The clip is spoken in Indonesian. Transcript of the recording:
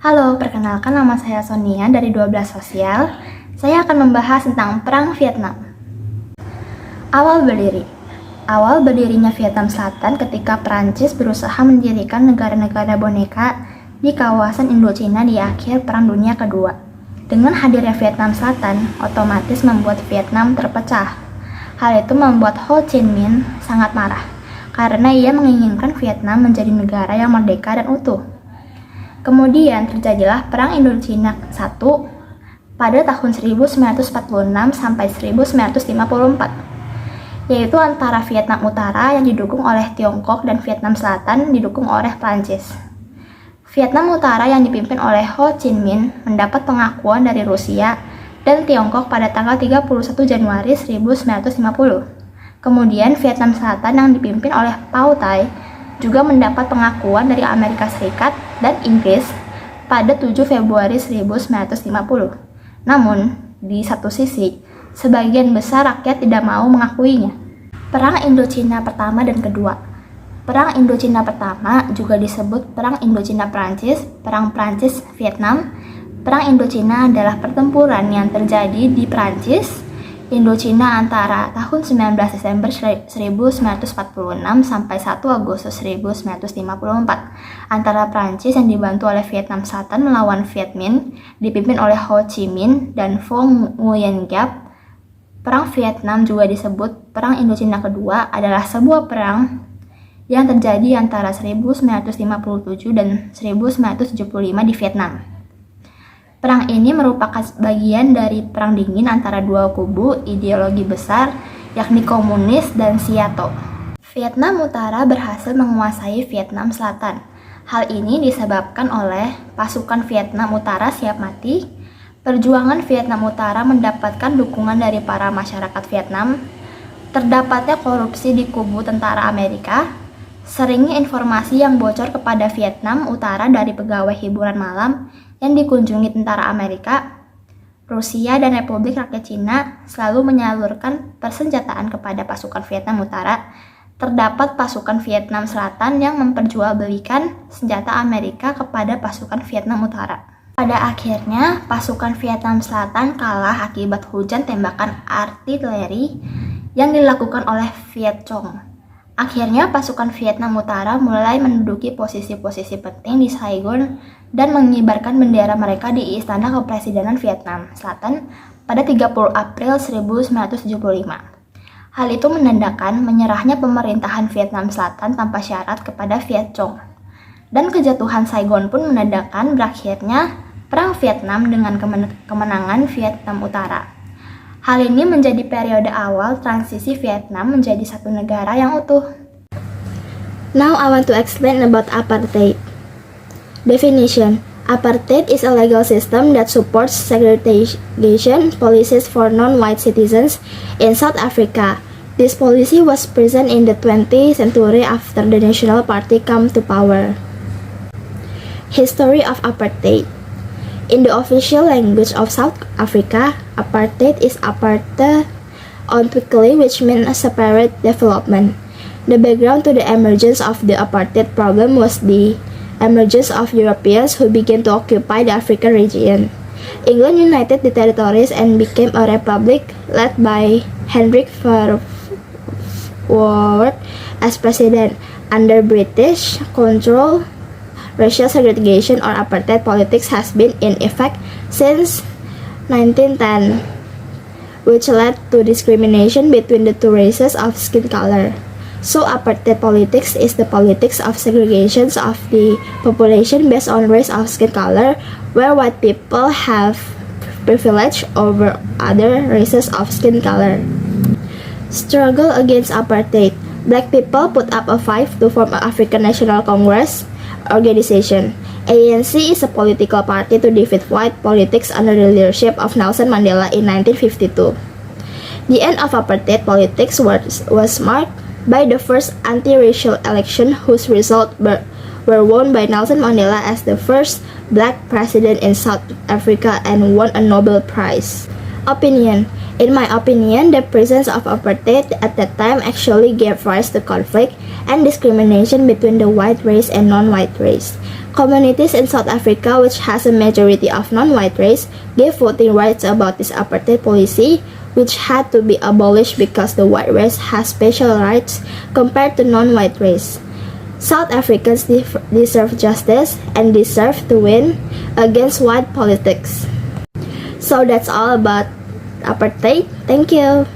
Halo, perkenalkan nama saya Sonia dari 12 Sosial. Saya akan membahas tentang Perang Vietnam. Awal berdirinya Vietnam Selatan ketika Prancis berusaha mendirikan negara-negara boneka di kawasan Indochina di akhir Perang Dunia Kedua. Dengan hadirnya Vietnam Selatan, otomatis membuat Vietnam terpecah. Hal itu membuat Ho Chi Minh sangat marah, karena ia menginginkan Vietnam menjadi negara yang merdeka dan utuh. Kemudian terjadilah Perang Indochina I pada tahun 1946 sampai 1954, yaitu antara Vietnam Utara yang didukung oleh Tiongkok dan Vietnam Selatan didukung oleh Prancis. Vietnam Utara yang dipimpin oleh Ho Chi Minh mendapat pengakuan dari Rusia dan Tiongkok pada tanggal 31 Januari 1950. Kemudian Vietnam Selatan yang dipimpin oleh Pau Thai juga mendapat pengakuan dari Amerika Serikat dan Inggris pada 7 Februari 1950. Namun, di satu sisi, sebagian besar rakyat tidak mau mengakuinya. Perang Indochina Pertama dan Kedua. Perang Indochina Pertama juga disebut Perang Indochina Prancis, Perang Prancis-Vietnam. Perang Indochina adalah pertempuran yang terjadi di Prancis, Indochina antara tahun 19 Desember 1946 sampai 1 Agustus 1954 antara Prancis yang dibantu oleh Vietnam Selatan melawan Viet Minh dipimpin oleh Ho Chi Minh dan Vo Nguyen Giap. Perang Vietnam juga disebut Perang Indochina Kedua adalah sebuah perang yang terjadi antara 1957 dan 1975 di Vietnam. Perang ini merupakan bagian dari perang dingin antara dua kubu ideologi besar, yakni komunis dan Siato. Vietnam Utara berhasil menguasai Vietnam Selatan. Hal ini disebabkan oleh pasukan Vietnam Utara siap mati, perjuangan Vietnam Utara mendapatkan dukungan dari para masyarakat Vietnam, terdapatnya korupsi di kubu tentara Amerika, seringnya informasi yang bocor kepada Vietnam Utara dari pegawai hiburan malam yang dikunjungi tentara Amerika, Rusia dan Republik Rakyat Cina selalu menyalurkan persenjataan kepada pasukan Vietnam Utara. Terdapat pasukan Vietnam Selatan yang memperjualbelikan senjata Amerika kepada pasukan Vietnam Utara. Pada akhirnya, pasukan Vietnam Selatan kalah akibat hujan tembakan artileri yang dilakukan oleh Viet Cong. Akhirnya pasukan Vietnam Utara mulai menduduki posisi-posisi penting di Saigon dan mengibarkan bendera mereka di Istana Kepresidenan Vietnam Selatan pada 30 April 1975. Hal itu menandakan menyerahnya pemerintahan Vietnam Selatan tanpa syarat kepada Viet Cong. Dan kejatuhan Saigon pun menandakan berakhirnya Perang Vietnam dengan kemenangan Vietnam Utara. Hal ini menjadi periode awal transisi Vietnam menjadi satu negara yang utuh. Now I want to explain about apartheid. Definition: apartheid is a legal system that supports segregation policies for non-white citizens in South Africa. This policy was present in the 20th century after the National Party came to power. History of apartheid. In the official language of South Africa, apartheid is apartheid ontwikkeling, which means a separate development. The background to the emergence of the apartheid problem was the emergence of Europeans who began to occupy the African region. England united the territories and became a republic led by Hendrik Verwoerd as president. Under British control, racial segregation or apartheid politics has been in effect since 1910, which led to discrimination between the two races of skin color. So apartheid politics is the politics of segregation of the population based on race of skin color, where white people have privilege over other races of skin color. Struggle against apartheid. Black people put up a fight to form an African National Congress organization. ANC is a political party to defeat white politics under the leadership of Nelson Mandela in 1952. The end of apartheid politics was marked by the first anti-racial election, whose results were won by Nelson Mandela as the first black president in South Africa and won a Nobel Prize. Opinion: In my opinion, the presence of apartheid at that time actually gave rise to conflict and discrimination between the white race and non-white race. Communities in South Africa, which has a majority of non-white race, gave voting rights about this apartheid policy, which had to be abolished because the white race has special rights compared to non-white race. South Africans deserve justice and deserve to win against white politics. So that's all about apartheid. Thank you.